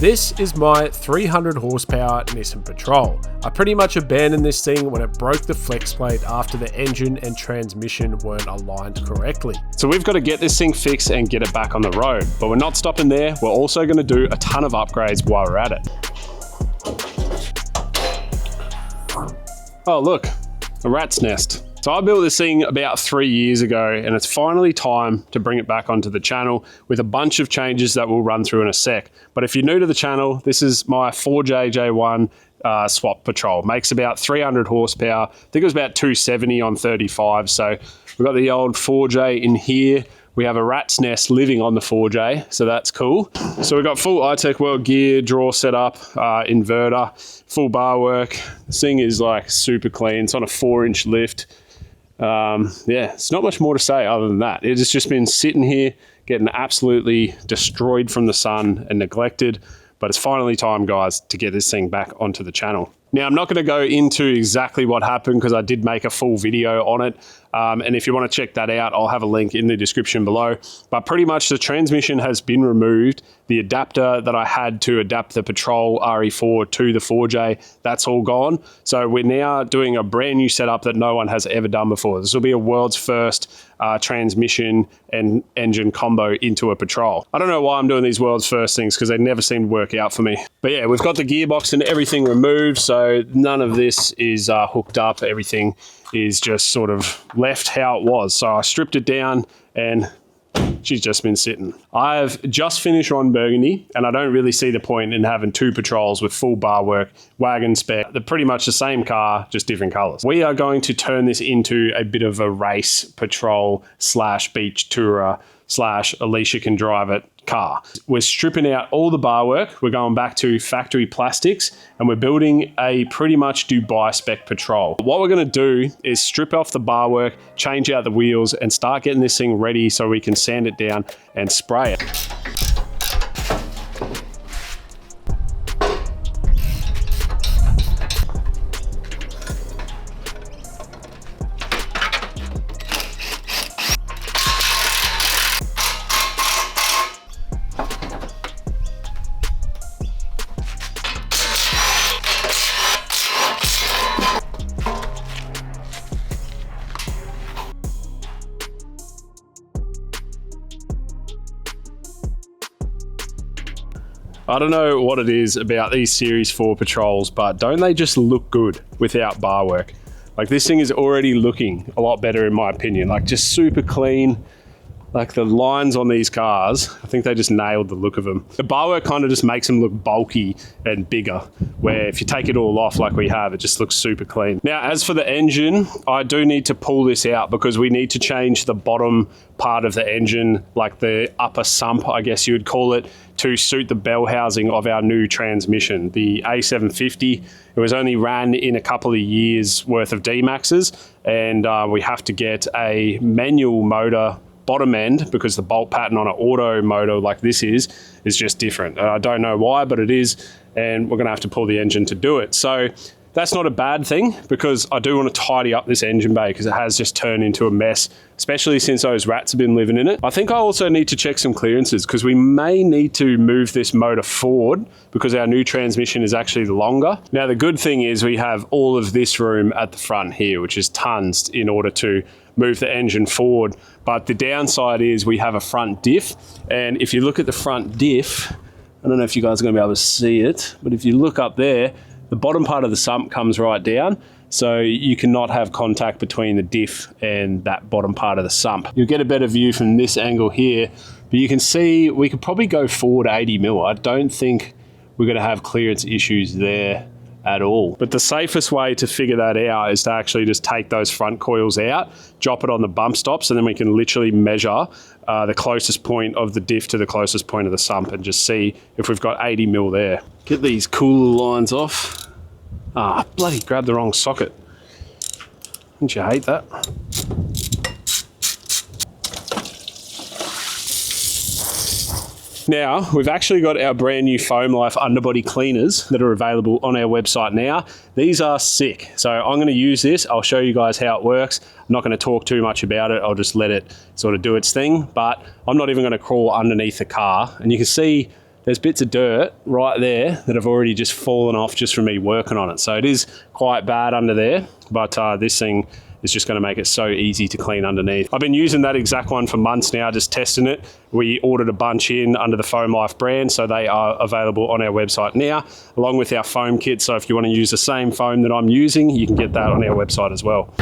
This is my 300 horsepower Nissan Patrol. I pretty much abandoned this thing when it broke the flex plate after the engine and transmission weren't aligned correctly. So we've got to get this thing fixed and get it back on the road, but we're not stopping there. We're also going to do a ton of upgrades while we're at it. Oh look, a rat's nest. So I built this thing about 3 years ago, and it's finally time to bring it back onto the channel with a bunch of changes that we'll run through in a sec. But if you're new to the channel, this is my 4JJ1 swap Patrol. Makes about 300 horsepower. I think it was about 270 on 35. So we've got the old 4J in here. We have a rat's nest living on the 4J, so that's cool. So we've got full iTech World gear, draw setup, inverter, full bar work. This thing is like super clean. It's on a 4-inch lift. Yeah, it's not much more to say other than that. It has just been sitting here getting absolutely destroyed from the sun and neglected, but it's finally time, guys, to get this thing back onto the channel. Now, I'm not going to go into exactly what happened because I did make a full video on it. And if you want to check that out, I'll have a link in the description below. But pretty much the transmission has been removed. The adapter that I had to adapt the Patrol RE4 to the 4J, that's all gone. So we're now doing a brand new setup that no one has ever done before. This will be a world's first transmission and engine combo into a Patrol. I don't know why I'm doing these world's first things because they never seem to work out for me. But yeah, we've got the gearbox and everything removed. So none of this is hooked up. Everything is just sort of left how it was. So I stripped it down and she's just been sitting. I've just finished on Burgundy and I don't really see the point in having two Patrols with full bar work, wagon spec. They're pretty much the same car, just different colors. We are going to turn this into a bit of a race Patrol slash beach tourer slash Alicia can drive it car. We're stripping out all the bar work. We're going back to factory plastics and we're building a pretty much Dubai spec Patrol. What we're going to do is strip off the bar work, change out the wheels and start getting this thing ready so we can sand it down and spray it. I don't know what it is about these Series 4 Patrols, but don't they just look good without bar work? Like this thing is already looking a lot better in my opinion, like just super clean. Like the lines on these cars, I think they just nailed the look of them. The bar work kind of just makes them look bulky and bigger, where if you take it all off like we have, it just looks super clean. Now, as for the engine, I do need to pull this out because we need to change the bottom part of the engine, like the upper sump, I guess you would call it, to suit the bell housing of our new transmission, the A750. It was only ran in a couple of years worth of D-Maxes, and we have to get a manual motor bottom end because the bolt pattern on an auto motor like this is just different. I don't know why, but it is, and we're gonna have to pull the engine to do it. So that's not a bad thing because I do want to tidy up this engine bay because it has just turned into a mess, especially since those rats have been living in it. I think I also need to check some clearances because we may need to move this motor forward because our new transmission is actually longer. Now, the good thing is we have all of this room at the front here, which is tons in order to move the engine forward. But the downside is we have a front diff. And if you look at the front diff, I don't know if you guys are gonna be able to see it, but if you look up there, the bottom part of the sump comes right down. So you cannot have contact between the diff and that bottom part of the sump. You'll get a better view from this angle here, but you can see we could probably go forward 80 mil. I don't think we're gonna have clearance issues there at all. But the safest way to figure that out is to actually just take those front coils out, drop it on the bump stops, and then we can literally measure the closest point of the diff to the closest point of the sump and just see if we've got 80 mil there. Get these cooler lines off. Ah, bloody grabbed the wrong socket. Don't you hate that? Now, we've actually got our brand new Foam Lyfe underbody cleaners that are available on our website now. These are sick. So I'm going to use this. I'll show you guys how it works. I'm not going to talk too much about it. I'll just let it sort of do its thing. But I'm not even going to crawl underneath the car. And you can see there's bits of dirt right there that have already just fallen off just from me working on it. So it is quite bad under there, but this thing is just going to make it so easy to clean underneath. I've been using that exact one for months now, just testing it. We ordered a bunch in under the Foam Lyfe brand, so they are available on our website now, along with our foam kit. So if you want to use the same foam that I'm using, you can get that on our website as well.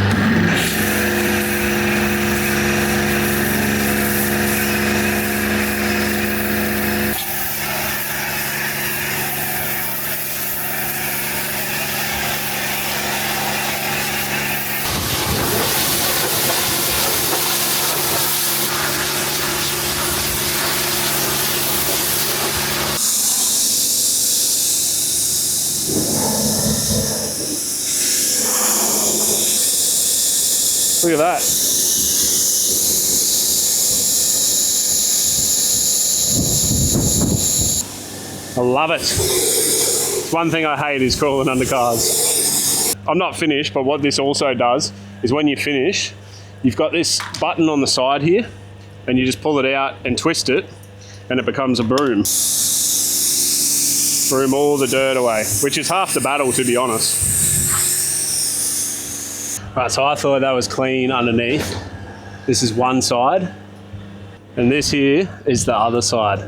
Look at that. I love it. One thing I hate is crawling under cars. I'm not finished, but what this also does is when you finish, you've got this button on the side here, and you just pull it out and twist it, and it becomes a broom. Broom all the dirt away, which is half the battle, to be honest. Right, so I thought that was clean underneath. This is one side, and this here is the other side.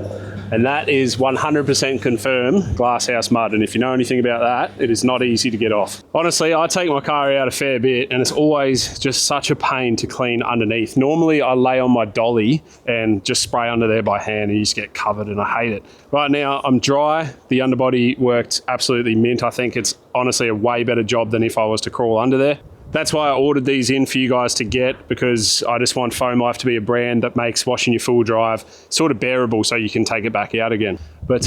And that is 100% confirmed glasshouse mud. And if you know anything about that, it is not easy to get off. Honestly, I take my car out a fair bit, and it's always just such a pain to clean underneath. Normally I lay on my dolly and just spray under there by hand, and you just get covered, and I hate it. Right now I'm dry. The underbody worked absolutely mint. I think it's honestly a way better job than if I was to crawl under there. That's why I ordered these in for you guys to get, because I just want Foam Lyfe to be a brand that makes washing your full drive sort of bearable so you can take it back out again. But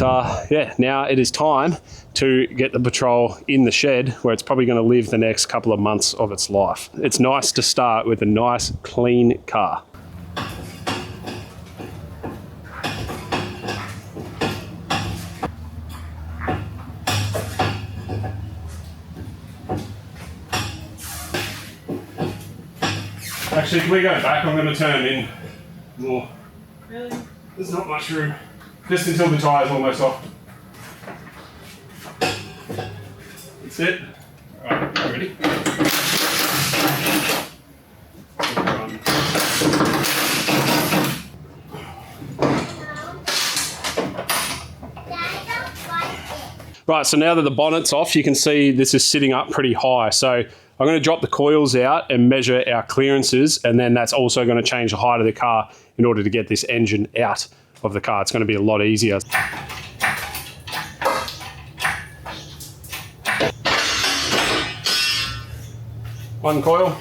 yeah, now it is time to get the Patrol in the shed, where it's probably going to live the next couple of months of its life. It's nice to start with a nice, clean car. Actually, can we go back? I'm going to turn in more. Really? There's not much room. Just until the tyre's almost off. That's it. Alright, ready? Right, so now that the bonnet's off, you can see this is sitting up pretty high. So I'm going to drop the coils out and measure our clearances, and then that's also going to change the height of the car in order to get this engine out of the car. It's going to be a lot easier. One coil.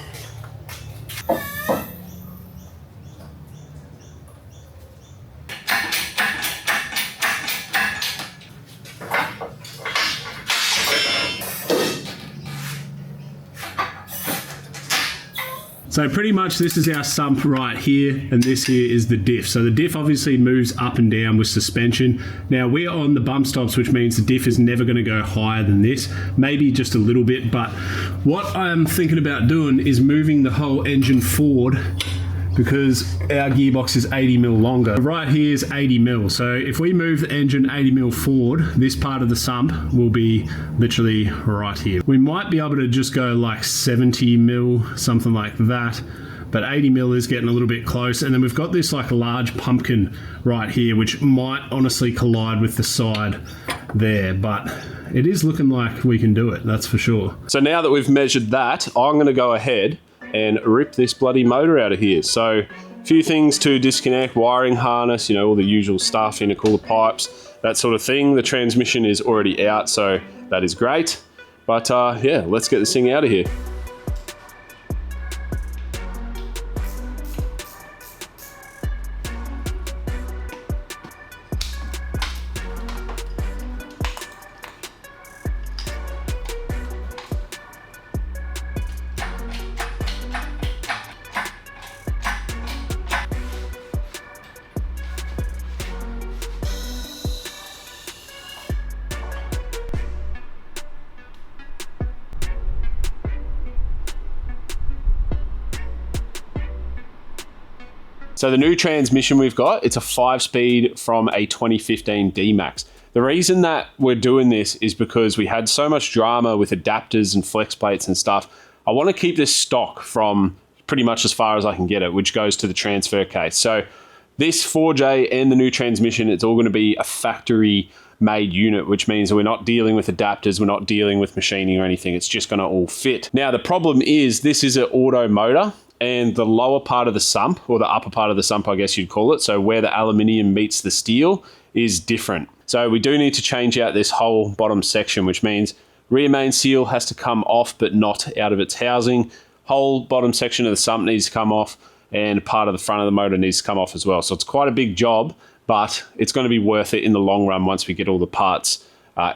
So pretty much this is our sump right here, and this here is the diff. So the diff obviously moves up and down with suspension. Now we're on the bump stops, which means the diff is never going to go higher than this, maybe just a little bit. But what I'm thinking about doing is moving the whole engine forward, because our gearbox is 80 mil longer. Right here is 80 mil. So if we move the engine 80 mil forward, this part of the sump will be literally right here. We might be able to just go like 70 mil, something like that. But 80 mil is getting a little bit close. And then we've got this like large pumpkin right here, which might honestly collide with the side there. But it is looking like we can do it, that's for sure. So now that we've measured that, I'm gonna go ahead and rip this bloody motor out of here. So a few things to disconnect: wiring harness, you know, all the usual stuff, intercooler pipes, that sort of thing. The transmission is already out, so that is great. But yeah, let's get this thing out of here. So the new transmission we've got, it's a 5-speed from a 2015 D-Max. The reason that we're doing this is because we had so much drama with adapters and flex plates and stuff. I want to keep this stock from pretty much as far as I can get it, which goes to the transfer case. So this 4J and the new transmission, it's all going to be a factory made unit, which means we're not dealing with adapters, we're not dealing with machining or anything. It's just going to all fit. Now, the problem is this is an auto motor, and the lower part of the sump, or the upper part of the sump, I guess you'd call it, so where the aluminium meets the steel, is different. So we do need to change out this whole bottom section, which means rear main seal has to come off, but not out of its housing. Whole bottom section of the sump needs to come off, and part of the front of the motor needs to come off as well. So it's quite a big job, but it's going to be worth it in the long run once we get all the parts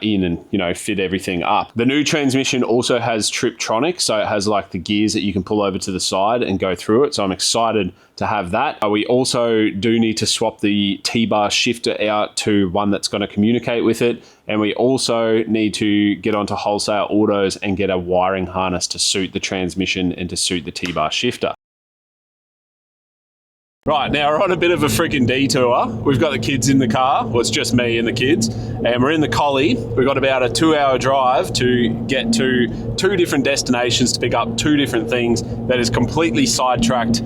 in and, you know, fit everything up. The new transmission also has Triptronic, so it has like the gears that you can pull over to the side and go through it. So I'm excited to have that. We also do need to swap the T-bar shifter out to one that's going to communicate with it. And we also need to get onto Wholesale Autos and get a wiring harness to suit the transmission and to suit the T-bar shifter. Right, now we're on a bit of a freaking detour. We've got the kids in the car. Well, it's just me and the kids. And we're in the collie. We've got about a 2-hour drive to get to 2 different destinations to pick up 2 different things that has completely sidetracked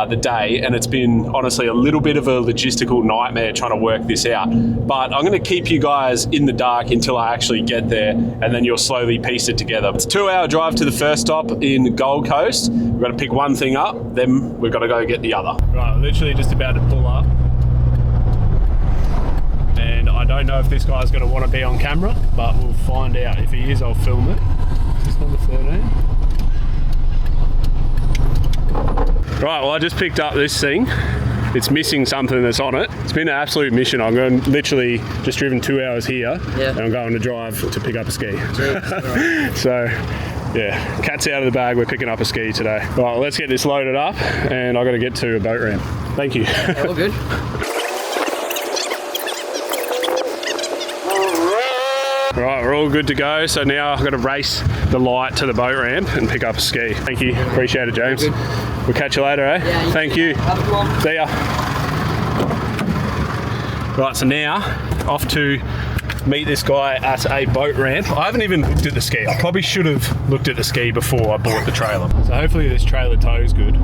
the day. And it's been, honestly, a little bit of a logistical nightmare trying to work this out. But I'm going to keep you guys in the dark until I actually get there, and then you'll slowly piece it together. It's a 2-hour drive to the first stop in Gold Coast. We've got to pick one thing up, then we've got to go get the other. Right, literally just about to pull up, and I don't know if this guy's going to want to be on camera, but we'll find out. If he is, I'll film it. Is this number 13? Right, well, I just picked up this thing. It's missing something that's on it. It's been an absolute mission. I'm going literally just driven 2 hours here, and I'm going to drive to pick up a ski. So yeah, cat's out of the bag. We're picking up a ski today. Right, let's get this loaded up, and I've got to get to a boat ramp. Thank you. All good. Right, we're all good to go. So now I've got to race the light to the boat ramp and pick up a ski. Thank you. Appreciate it, James. We'll catch you later, eh? Yeah, Thank you. Have a good one. See ya. Right, so now off to meet this guy at a boat ramp. I haven't even looked at the ski. I probably should have looked at the ski before I bought the trailer. So hopefully this trailer tow is good.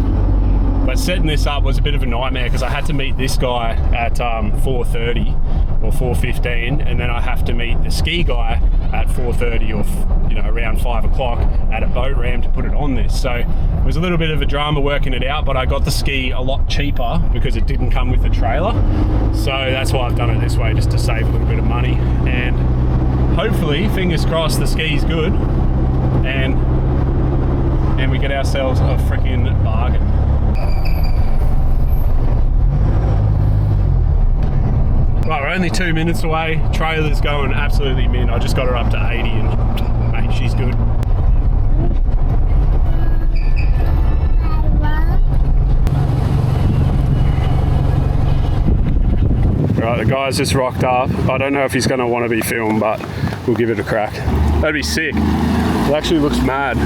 But setting this up was a bit of a nightmare because I had to meet this guy at 4:30 or 4:15, and then I have to meet the ski guy at 4:30 or, you know, around 5 o'clock at a boat ramp to put it on this. So it was a little bit of a drama working it out, but I got the ski a lot cheaper because it didn't come with the trailer. So that's why I've done it this way, just to save a little bit of money. And hopefully, fingers crossed, the ski's good and we get ourselves a freaking bargain. Right, we're only 2 minutes away. Trailer's going absolutely mint. I just got her up to 80 and mate, she's good. Right, the guy's just rocked up. I don't know if he's going to want to be filmed, but we'll give it a crack. That'd be sick. It actually looks mad.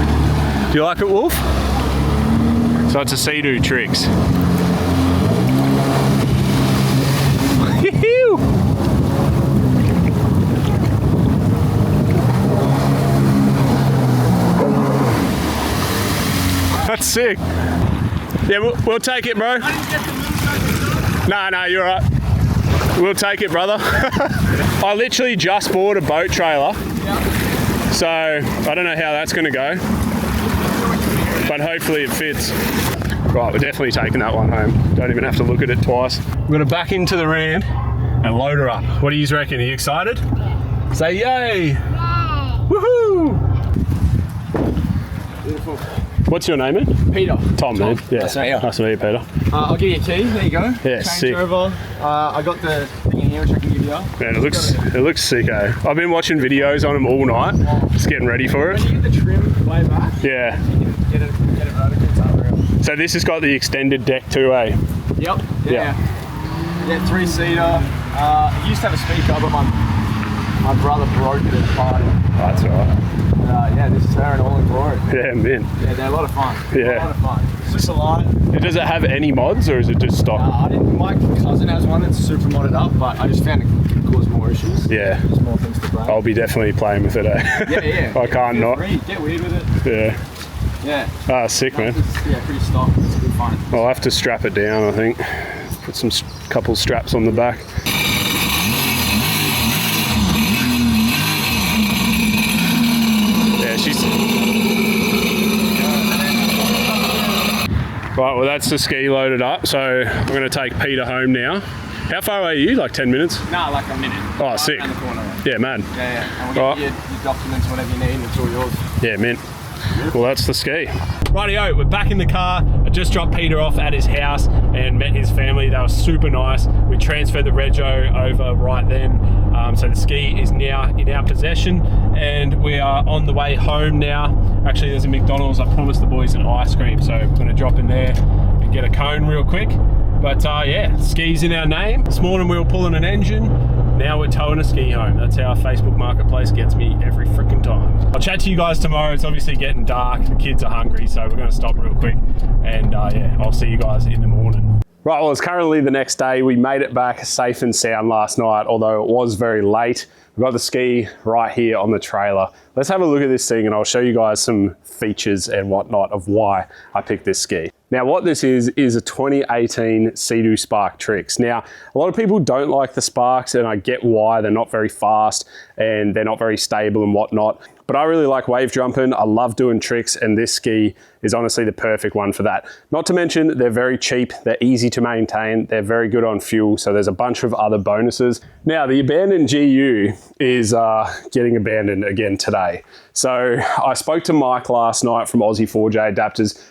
Do you like it, Wolf? So it's a Sea-Doo Tricks. That's sick. Yeah, we'll take it, bro. No, you're right. We'll take it, brother. I literally just bought a boat trailer, so I don't know how that's going to go, but hopefully it fits. Right, we're definitely taking that one home. Don't even have to look at it twice. We're going to back into the ramp and load her up. What do you reckon? Are you excited? Say yay! Woohoo! Beautiful. What's your name, man? Peter. Tom, man. Yeah. Nice to meet you. Nice to meet you, Peter. I'll give you a key. There you go. Yeah, change sick. over. I got the thing in here which I can give you. Man, it looks sick, eh? I've been watching videos on them all night, just getting ready for it. When you get the trim way back, Yeah. you can get it vertical. It's unreal. So this has got the extended deck too, eh? Yep. Yeah. 3-seater. It used to have a speaker, but my My brother broke it at the party. That's all right. Yeah, this is her in all in glory. Yeah, mint. Yeah, they're a lot of fun. Yeah. A lot of fun. It's just a light. Does it have any mods or is it just stock? My cousin has one that's super modded up, but I just found it could cause more issues. Yeah. There's more things to break. I'll be definitely playing with it, eh? Yeah. I can't Feel not. free. Get weird with it. Yeah. Yeah. Ah, sick, man. Yeah, pretty stock. It's good fun. I'll have to strap it down, I think. Put some couple straps on the back. Yeah, she's... Right, well that's the ski loaded up, so I'm going to take Peter home now. How far away are you? Like 10 minutes? Nah, like a minute. Oh, Right sick. around the corner. Yeah, man. Yeah. And we'll get your documents, whatever you need, and it's all yours. Yeah, mint. Well, that's the ski. Rightio, we're back in the car. I just dropped Peter off at his house and met his family. They were super nice. We transferred the rego over right then. So the ski is now in our possession and we are on the way home now. Actually, there's a McDonald's. I promised the boys an ice cream, so we're gonna drop in there and get a cone real quick. But yeah, ski's in our name. This morning we were pulling an engine. Now we're towing a ski home. That's how Facebook Marketplace gets me every freaking time. I'll chat to you guys tomorrow. It's obviously getting dark. The kids are hungry, so we're going to stop real quick. And yeah, I'll see you guys in the morning. Right, well, it's currently the next day. We made it back safe and sound last night, although it was very late. We've got the ski right here on the trailer. Let's have a look at this thing and I'll show you guys some features and whatnot of why I picked this ski. Now, what this is a 2018 Sea-Doo Spark Trix. Now, a lot of people don't like the Sparks and I get why. They're not very fast and they're not very stable and whatnot. But I really like wave jumping. I love doing tricks and this ski is honestly the perfect one for that. Not to mention they're very cheap, they're easy to maintain, they're very good on fuel, so there's a bunch of other bonuses. Now the abandoned GU is getting abandoned again today. So I spoke to Mike last night from Aussie 4J Adapters.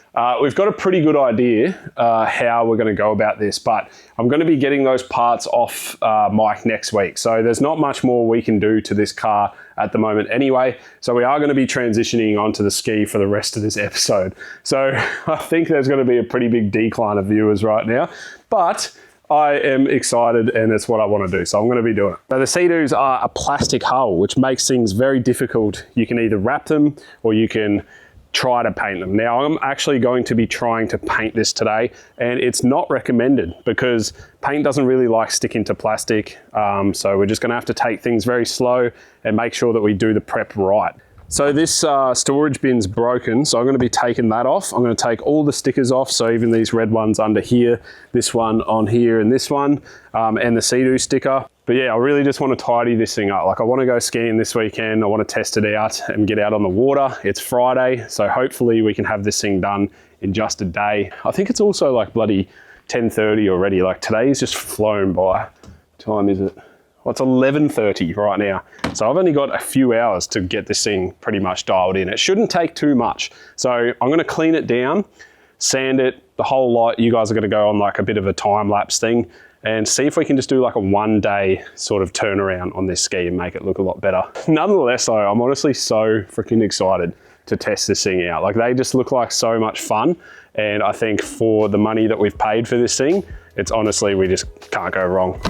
We've got a pretty good idea how we're going to go about this, but I'm going to be getting those parts off Mike next week. So there's not much more we can do to this car at the moment anyway. So we are going to be transitioning onto the ski for the rest of this episode. So I think there's going to be a pretty big decline of viewers right now, but I am excited and it's what I want to do. So I'm going to be doing it. Now the Sea-Doos are a plastic hull, which makes things very difficult. You can either wrap them or you can try to paint them. Now I'm actually going to be trying to paint this today and it's not recommended because paint doesn't really like sticking to plastic. So we're just gonna have to take things very slow and make sure that we do the prep right. So this storage bin's broken, so I'm gonna be taking that off. I'm gonna take all the stickers off, so even these red ones under here, this one on here and this one, and the Sea-Doo sticker. But yeah, I really just want to tidy this thing up. Like I want to go skiing this weekend. I want to test it out and get out on the water. It's Friday, so hopefully we can have this thing done in just a day. I think it's also like bloody 10:30 already. Like today's just flown by. What time is it? Well, it's 11:30 right now. So I've only got a few hours to get this thing pretty much dialed in. It shouldn't take too much. So I'm going to clean it down, sand it, the whole lot. You guys are going to go on like a bit of a time lapse thing and see if we can just do like a 1 day sort of turnaround on this ski and make it look a lot better. Nonetheless though, I'm honestly so freaking excited to test this thing out. Like they just look like so much fun. And I think for the money that we've paid for this thing, it's honestly, we just can't go wrong.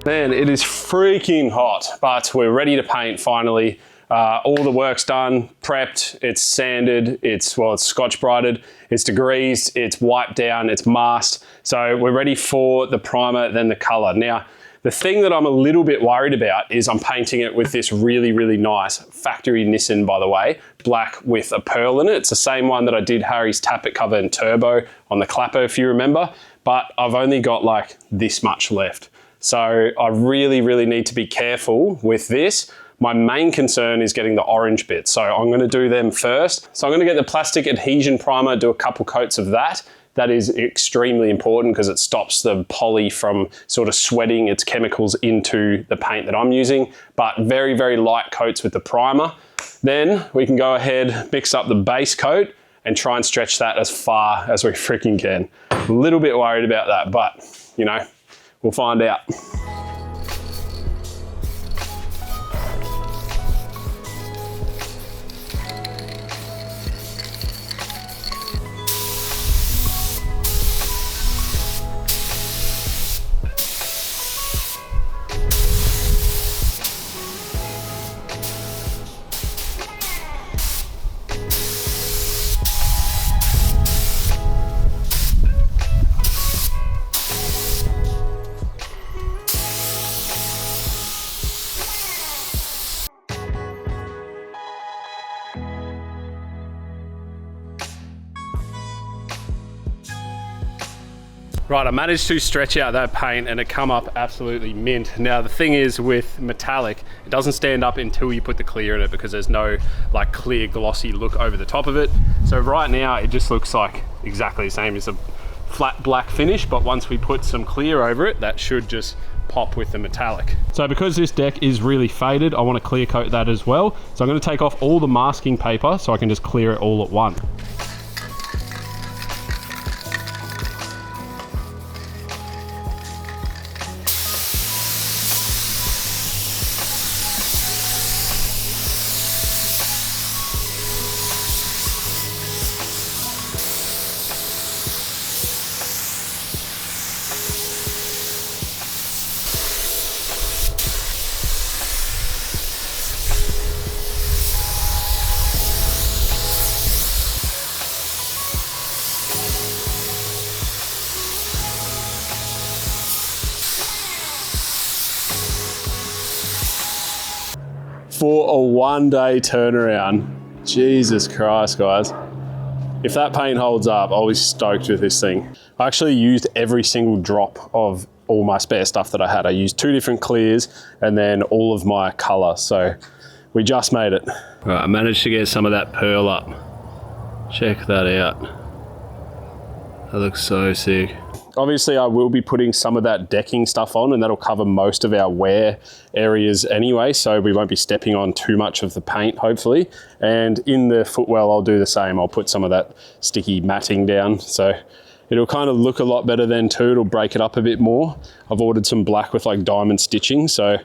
Man, it is freaking hot, but we're ready to paint finally. All the work's done, prepped, it's sanded, it's scotch-brighted, it's degreased, it's wiped down, it's masked. So we're ready for the primer, then the color. Now, the thing that I'm a little bit worried about is I'm painting it with this really, really nice factory Nissan, by the way, black with a pearl in it. It's the same one that I did Harry's tappet cover in turbo on the clapper, if you remember, but I've only got like this much left. So I really, really need to be careful with this. My main concern is getting the orange bits. So I'm gonna do them first. So I'm gonna get the plastic adhesion primer, do a couple coats of that. That is extremely important because it stops the poly from sort of sweating its chemicals into the paint that I'm using, but very, very light coats with the primer. Then we can go ahead, mix up the base coat and try and stretch that as far as we freaking can. A little bit worried about that, but you know, we'll find out. Right, I managed to stretch out that paint and it come up absolutely mint. Now the thing is with metallic, it doesn't stand up until you put the clear in it because there's no like clear glossy look over the top of it. So right now it just looks like exactly the same as a flat black finish, but once we put some clear over it, that should just pop with the metallic. So because this deck is really faded, I want to clear coat that as well. So I'm going to take off all the masking paper so I can just clear it all at once. For a 1-day turnaround. Jesus Christ, guys. If that paint holds up, I'll be stoked with this thing. I actually used every single drop of all my spare stuff that I had. I used 2 different clears and then all of my color. So we just made it. All right, I managed to get some of that pearl up. Check that out. That looks so sick. Obviously, I will be putting some of that decking stuff on and that'll cover most of our wear areas anyway, so we won't be stepping on too much of the paint, hopefully. And in the footwell, I'll do the same. I'll put some of that sticky matting down, so it'll kind of look a lot better then too. It'll break it up a bit more. I've ordered some black with like diamond stitching, so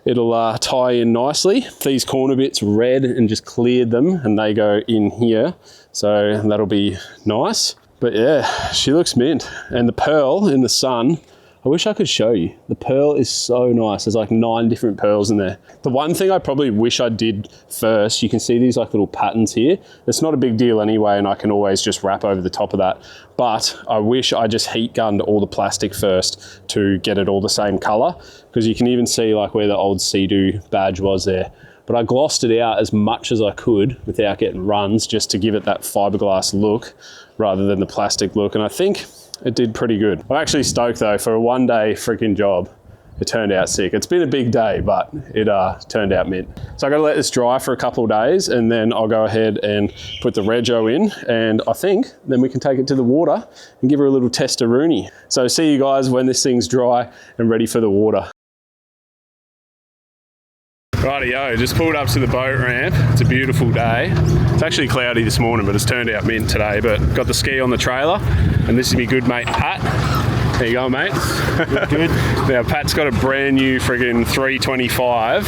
it'll tie in nicely. These corner bits red and just cleared them and they go in here, so that'll be nice. But yeah, she looks mint. And the pearl in the sun, I wish I could show you. The pearl is so nice. There's like 9 different pearls in there. The one thing I probably wish I did first, you can see these like little patterns here. It's not a big deal anyway, and I can always just wrap over the top of that. But I wish I just heat gunned all the plastic first to get it all the same color, because you can even see like where the old Sea-Doo badge was there. But I glossed it out as much as I could without getting runs, just to give it that fiberglass look rather than the plastic look. And I think it did pretty good. I'm actually stoked though, for a 1-day freaking job. It turned out sick. It's been a big day, but it turned out mint. So I gotta let this dry for a couple of days and then I'll go ahead and put the rego in, and I think then we can take it to the water and give her a little test-a-rooney. So see you guys when this thing's dry and ready for the water. Rightio, just pulled up to the boat ramp. It's a beautiful day. It's actually cloudy this morning, but it's turned out mint today. But got the ski on the trailer, and this is my good mate Pat. There you go, mate. Good. Now Pat's got a brand new friggin' 2025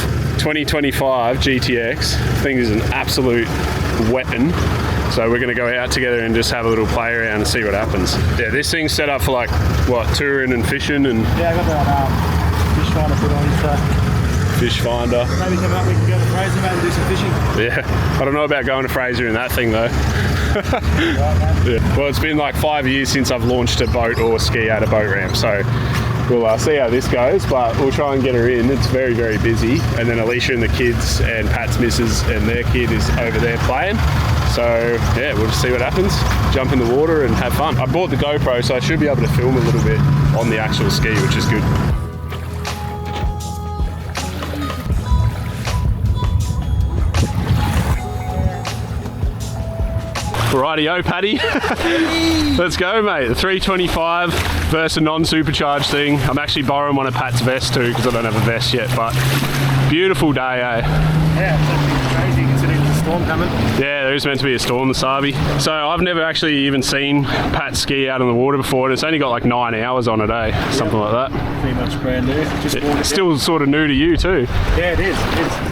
GTX. Thing is an absolute weapon. So we're gonna go out together and just have a little play around and see what happens. Yeah, this thing's set up for like, what, touring and fishing and... Yeah, I got that fish trying to put on, so Fish finder. maybe come up, we can go to Fraser, maybe do some fishing. Yeah, I don't know about going to Fraser in that thing though. Yeah. Well, it's been like 5 years since I've launched a boat or ski at a boat ramp, so we'll see how this goes, but we'll try and get her in. It's very, very busy. And then Alicia and the kids and Pat's missus and their kid is over there playing. So yeah, we'll just see what happens. Jump in the water and have fun. I bought the GoPro, so I should be able to film a little bit on the actual ski, which is good. Rightio, Paddy. Let's go, mate. The 325 versus a non-supercharged thing. I'm actually borrowing one of Pat's vests too because I don't have a vest yet, but beautiful day, eh? Yeah, it's actually crazy considering there's a storm coming. Yeah, there is meant to be a storm this Sabi. So I've never actually even seen Pat ski out on the water before, and it's only got like 9 hours on it, eh? Something like that. Pretty much brand new. Just It's still sort of new to you too. Yeah, it is.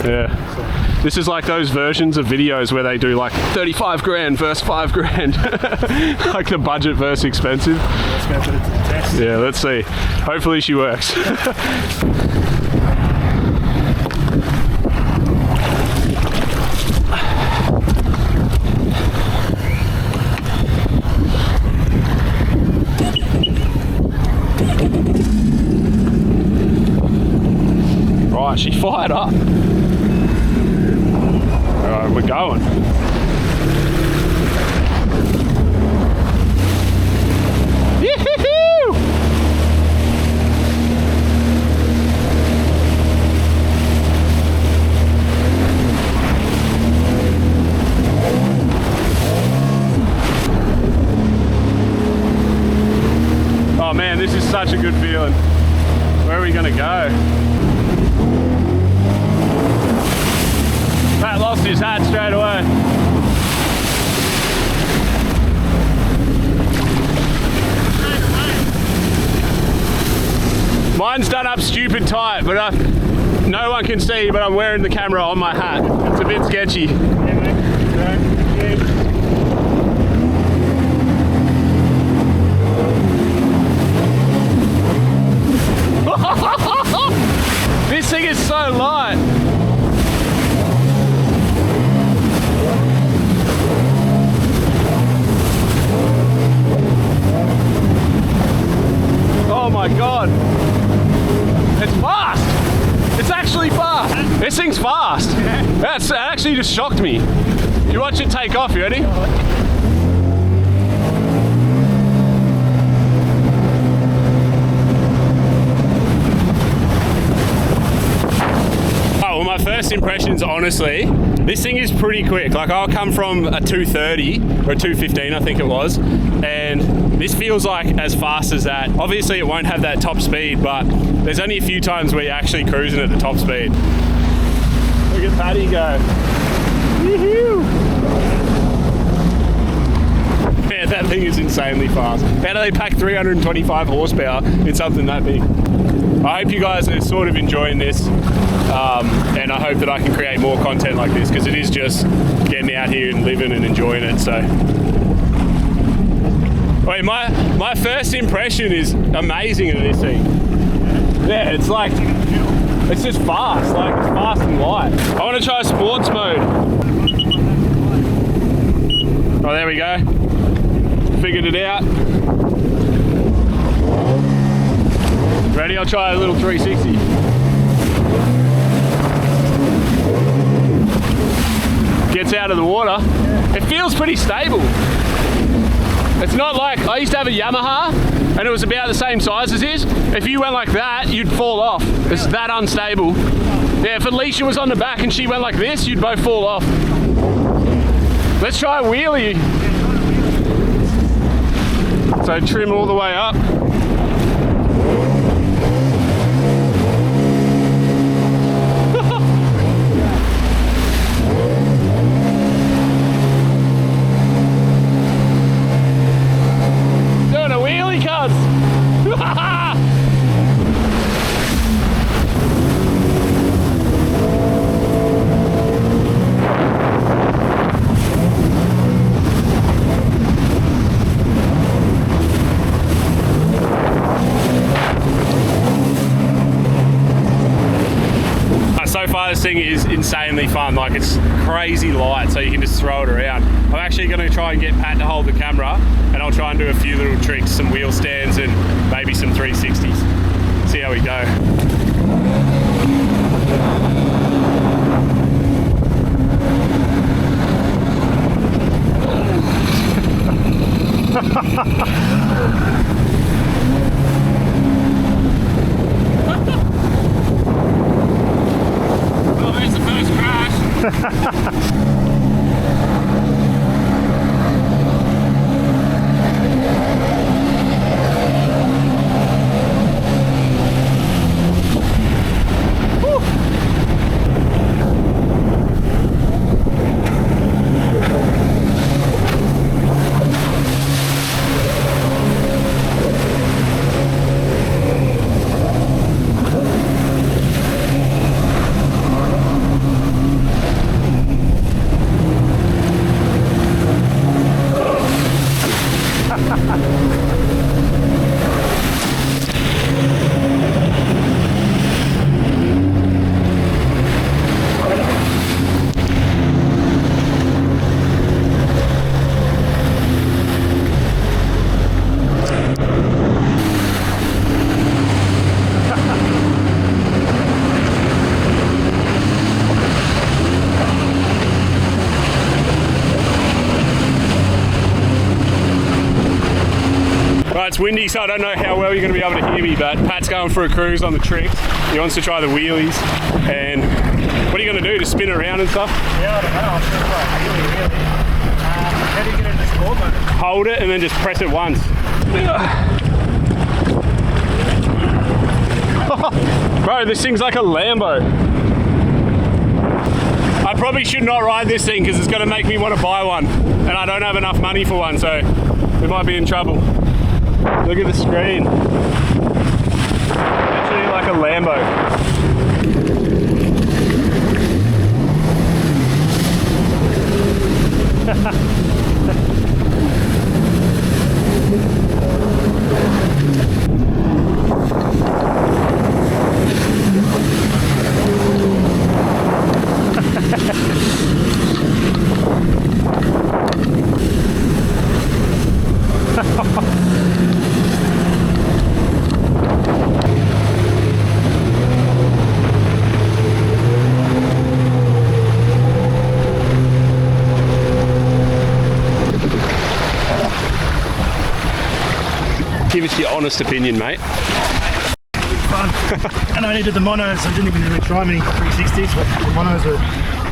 Yeah. This is like those versions of videos where they do like 35 grand versus 5 grand. Like the budget versus expensive. Let's go put it to the test. Yeah, let's see. Hopefully she works. Right, she fired up. Alright, we're going. Yee-hoo-hoo! Oh man, this is such a good feeling. Where are we gonna go? Pat lost his hat straight away. Mine's done up stupid tight, but no one can see, but I'm wearing the camera on my hat. It's a bit sketchy. This thing is so light. Oh my god. It's fast. It's actually fast. This thing's fast. That actually just shocked me. You watch it take off, you ready? Well, my first impressions, honestly, this thing is pretty quick. Like, I'll come from a 230 or a 215, I think it was, and this feels like as fast as that. Obviously, it won't have that top speed, but there's only a few times where you're actually cruising at the top speed. Look at Paddy go. Woohoo! Man, that thing is insanely fast. How do they pack 325 horsepower in something that big? I hope you guys are sort of enjoying this, and I hope that I can create more content like this, because it is just getting out here and living and enjoying it. So, wait, my first impression is amazing of this thing. Yeah, it's like, it's just fast, like it's fast and light. I want to try sports mode. Oh, there we go. Figured it out. Ready? I'll try a little 360. Gets out of the water. It feels pretty stable. It's not like, I used to have a Yamaha and it was about the same size as this. If you went like that, you'd fall off. It's that unstable. Yeah, if Alicia was on the back and she went like this, you'd both fall off. Let's try a wheelie. So trim all the way up. Doing a wheelie, cuz. this thing is insanely fun. Like, it's crazy light, so you can just throw it around. I'm actually going to try and get Pat to hold the camera, and I'll try and do a few little tricks, some wheel stands and maybe some 360s. See how we go. Oh, there's the first crash. Right, it's windy, so I don't know how well you're going to be able to hear me, but Pat's going for a cruise on the tricks. He wants to try the wheelies. And what are you going to do? Just spin around and stuff? Yeah, I don't know. I'm sure really. How do you get into sport mode? Hold it and then just press it once. Bro, this thing's like a Lambo. I probably should not ride this thing because it's going to make me want to buy one. And I don't have enough money for one, so we might be in trouble. Look at the screen. Literally like a Lambo. Give us your honest opinion, mate. Fun. And I needed the monos, so I didn't even really try many 360s, but the monos are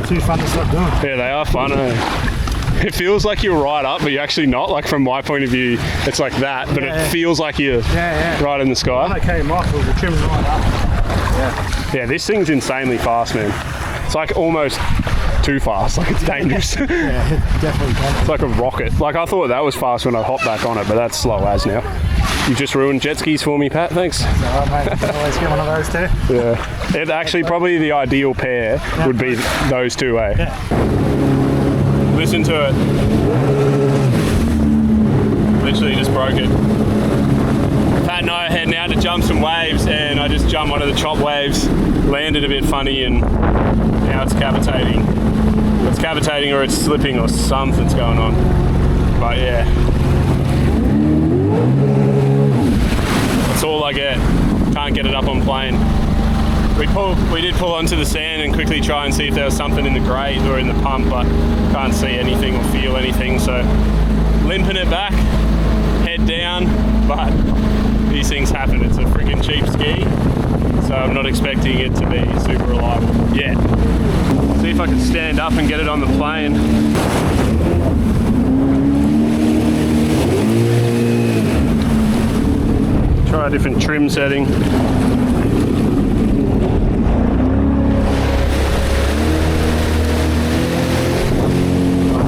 too fun to stop doing. Yeah, they are fun, eh? It feels like you're right up, but you're actually not. Like, from my point of view, it's like that, but it feels like you're right in the sky. When I came off, it was a trim right up. Yeah, this thing's insanely fast, man. It's like almost too fast, like it's dangerous. Yeah, definitely can. It's like a rocket. Like, I thought that was fast when I hopped back on it, but that's slow as now. You just ruined jet skis for me, Pat, thanks. All right, mate. You can always get one of those too. Yeah. It actually, probably the ideal pair would be those two, eh? Yeah. Listen to it. Literally just broke it. Pat and I are heading out to jump some waves, and I just jumped one of the chop waves, landed a bit funny, and now it's cavitating. It's cavitating or it's slipping or something's going on. But yeah. That's all I get. Can't get it up on plane. We did pull onto the sand and quickly try and see if there was something in the grate or in the pump, but can't see anything or feel anything, so limping it back, head down, but these things happen. It's a freaking cheap ski, so I'm not expecting it to be super reliable yet. See if I can stand up and get it on the plane. Try a different trim setting.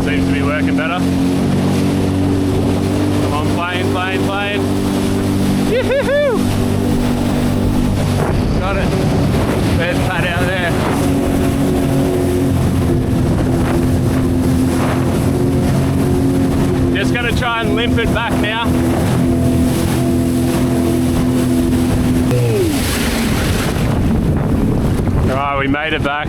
Seems to be working better. Come on, plane. Yoo-hoo-hoo! Got it. There's Pat out there. Just gonna try and limp it back now. Alright, we made it back.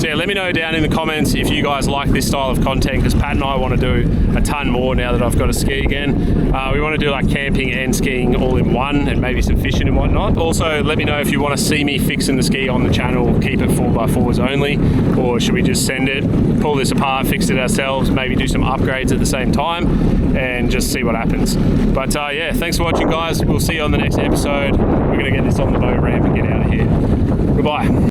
So yeah, let me know down in the comments if you guys like this style of content, because Pat and I want to do a ton more now that I've got to ski again. We want to do like camping and skiing all in one, and maybe some fishing and whatnot. Also, let me know if you want to see me fixing the ski on the channel, keep it 4x4s only, or should we just send it, pull this apart, fix it ourselves, maybe do some upgrades at the same time, and just see what happens. But yeah, thanks for watching, guys. We'll see you on the next episode. We're going to get this on the boat ramp and get out of here. Goodbye.